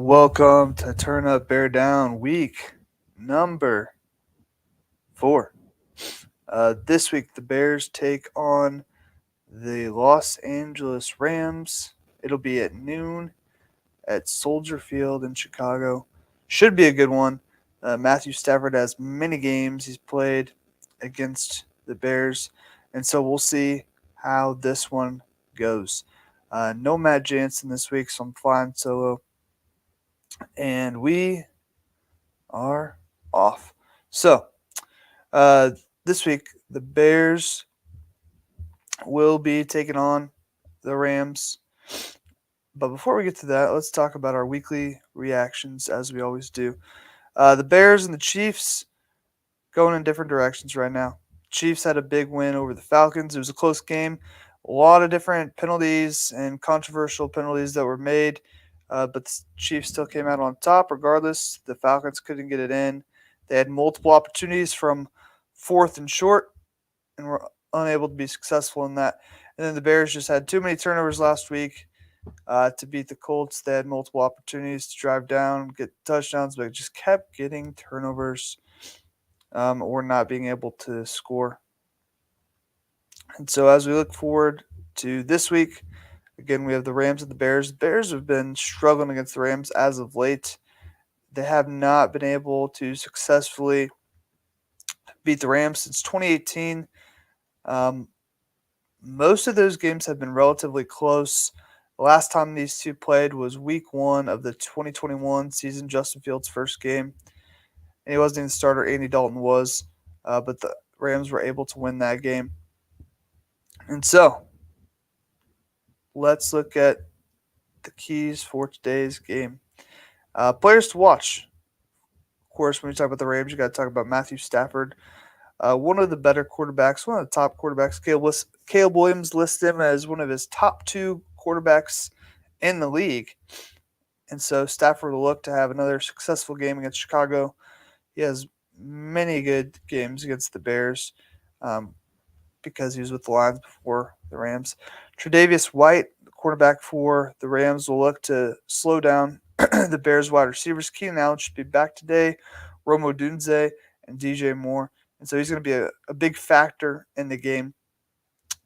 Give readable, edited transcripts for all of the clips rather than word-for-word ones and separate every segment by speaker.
Speaker 1: Welcome to Turn Up Bear Down week number 4. This week, the Bears take on the Los Angeles Rams. It'll be at noon at Soldier Field in Chicago. Should be a good one. Matthew Stafford has many games he's played against the Bears, and so we'll see how this one goes. No Matt Jansen this week, so I'm flying solo. And we are off. So, uh, this week, the Bears will be taking on the Rams. But before we get to that, let's talk about our weekly reactions as we always do. The Bears and the Chiefs going in different directions right now. Chiefs had a big win over the Falcons. It was a close game. A lot of different penalties and controversial penalties that were made, but the Chiefs still came out on top regardless. The Falcons couldn't get it in. They had multiple opportunities from fourth and short and were unable to be successful in that. And then the Bears just had too many turnovers last week to beat the Colts. They had multiple opportunities to drive down, get touchdowns, but just kept getting turnovers or not being able to score. And so as we look forward to this week, again, we have the Rams and the Bears. The Bears have been struggling against the Rams as of late. They have not been able to successfully beat the Rams since 2018. Um, Most of those games have been relatively close. The last time these two played was week 1 of the 2021 season, Justin Fields' first game. And he wasn't even the starter, Andy Dalton was. But the Rams were able to win that game. And so, let's look at the keys for today's game. Players to watch. Of course, when you talk about the Rams, you got to talk about Matthew Stafford. One of the better quarterbacks, one of the top quarterbacks. Caleb Williams lists him as one of his top 2 quarterbacks in the league. And so Stafford will look to have another successful game against Chicago. He has many good games against the Bears because he was with the Lions before the Rams. Tre'Davious White, the quarterback for the Rams, will look to slow down the Bears wide receivers. Keenan Allen should be back today. Rome Odunze and DJ Moore. And so he's going to be a big factor in the game.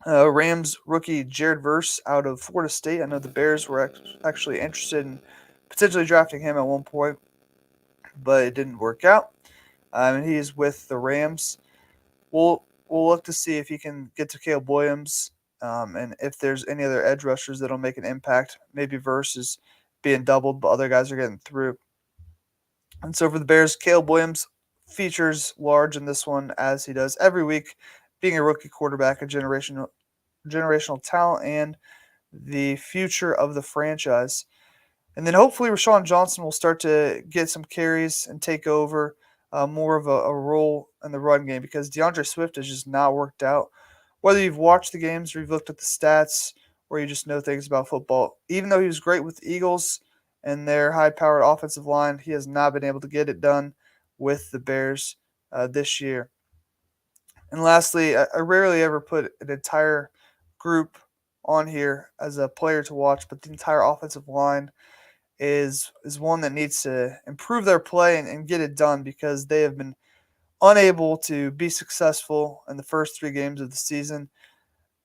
Speaker 1: Rams rookie Jared Verse out of Florida State. I know the Bears were actually interested in potentially drafting him at one point, but it didn't work out. And he is with the Rams. We'll look to see if he can get to Caleb Williams, and if there's any other edge rushers that'll make an impact. Maybe Verse is being doubled, but other guys are getting through. And so for the Bears, Caleb Williams features large in this one as he does every week, being a rookie quarterback, a generational talent, and the future of the franchise. And then hopefully Rashawn Johnson will start to get some carries and take over more of a role in the run game because DeAndre Swift has just not worked out. Whether you've watched the games or you've looked at the stats or you just know things about football, even though he was great with the Eagles and their high-powered offensive line, he has not been able to get it done with the Bears this year. And lastly, I rarely ever put an entire group on here as a player to watch, but the entire offensive line is one that needs to improve their play and get it done because they have been unable to be successful in the first 3 games of the season.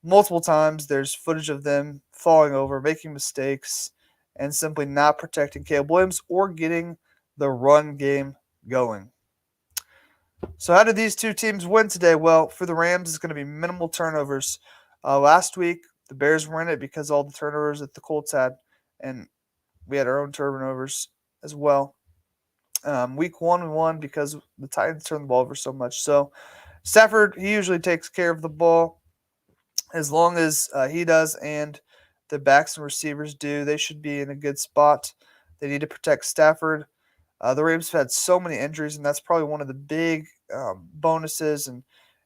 Speaker 1: Multiple times there's footage of them falling over, making mistakes, and simply not protecting Caleb Williams or getting the run game going. So how did these two teams win today? Well, for the Rams, it's going to be minimal turnovers. Last week, the Bears were in it because all the turnovers that the Colts had, and we had our own turnovers as well. Week 1 we won because the Titans turned the ball over so much. So Stafford, he usually takes care of the ball as long as he does and the backs and receivers do. They should be in a good spot. They need to protect Stafford. The Rams have had so many injuries, and that's probably one of the big bonuses and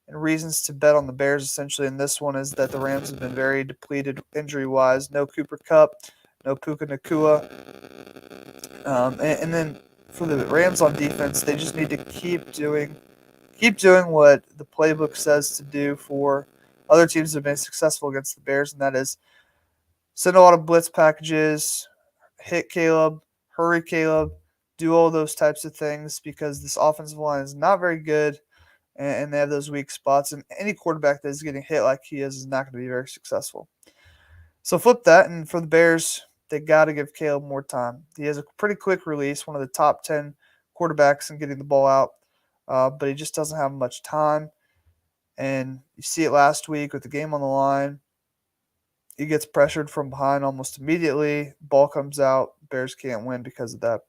Speaker 1: reasons to bet on the Bears essentially in this one is that the Rams have been very depleted injury-wise. No Cooper Kupp, no Puka Nacua. And then for the Rams on defense, they just need to keep doing what the playbook says to do for other teams that have been successful against the Bears, and that is send a lot of blitz packages, hit Caleb, hurry Caleb, do all those types of things because this offensive line is not very good and they have those weak spots. And any quarterback that is getting hit like he is not going to be very successful. So flip that, and for the Bears, they got to give Caleb more time. He has a pretty quick release, one of the top 10 quarterbacks in getting the ball out, but he just doesn't have much time. And you see it last week with the game on the line. He gets pressured from behind almost immediately. Ball comes out. Bears can't win because of that.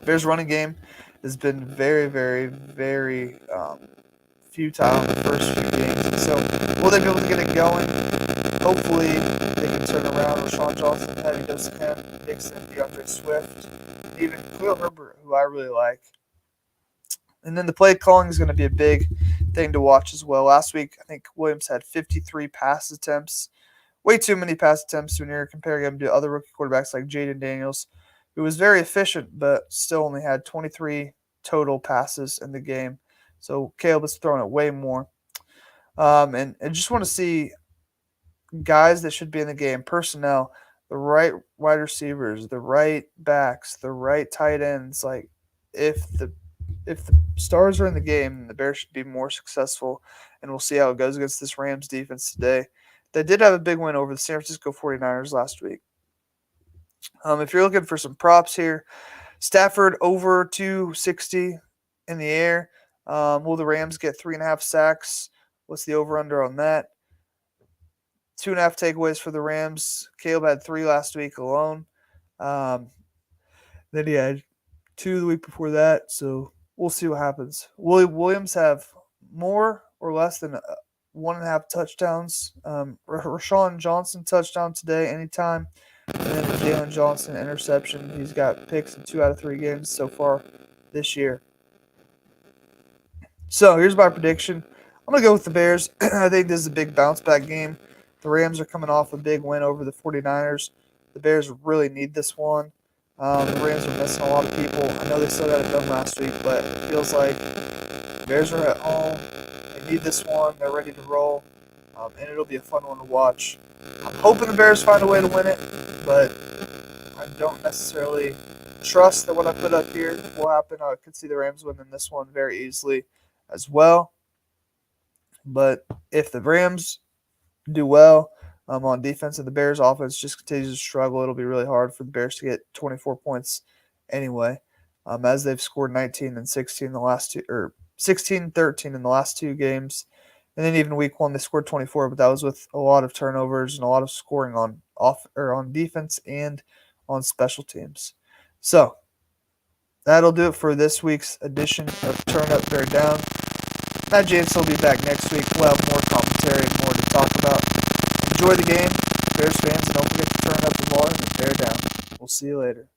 Speaker 1: Bears running game has been very, very, very futile in the first few games. So will they be able to get it going? Hopefully they can turn around. Rashawn Johnson, Teddy Dosahan, Nixon, DeAndre Swift, even Khalil Herbert, who I really like. And then the play calling is going to be a big thing to watch as well. Last week, I think Williams had 53 pass attempts. Way too many pass attempts when you're comparing him to other rookie quarterbacks like Jaden Daniels, who was very efficient but still only had 23 total passes in the game. So Caleb is throwing it way more. And I just want to see guys that should be in the game, personnel, the right wide receivers, the right backs, the right tight ends. Like if the stars are in the game, the Bears should be more successful, and we'll see how it goes against this Rams defense today. They did have a big win over the San Francisco 49ers last week. If you're looking for some props here, Stafford over 260 in the air. Will the Rams get 3.5 sacks? What's the over-under on that? 2.5 takeaways for the Rams. Caleb had 3 last week alone. Then he had 2 the week before that, so we'll see what happens. Will Williams have more or less than 1.5 touchdowns? Rashawn Johnson touchdown today, anytime. And then the Jalen Johnson interception. He's got picks in 2 out of 3 games so far this year. So here's my prediction. I'm going to go with the Bears. I think this is a big bounce-back game. The Rams are coming off a big win over the 49ers. The Bears really need this one. The Rams are missing a lot of people. I know they still got it done last week, but it feels like the Bears are at home. They need this one. They're ready to roll, and it'll be a fun one to watch. I'm hoping the Bears find a way to win it, but I don't necessarily trust that what I put up here will happen. I could see the Rams winning this one very easily as well. But if the Rams do well on defense and the Bears offense just continues to struggle, it'll be really hard for the Bears to get 24 points anyway, as they've scored 19 and 16 in the last two, or 16-13 in the last 2 games. And then even week 1 they scored 24, but that was with a lot of turnovers and a lot of scoring on defense and on special teams. So that'll do it for this week's edition of Turn Up, Bear Down. Matt James will be back next week. We'll have more commentary and more to talk about. Enjoy the game, Bears fans, and don't forget to turn up the volume and bear down. We'll see you later.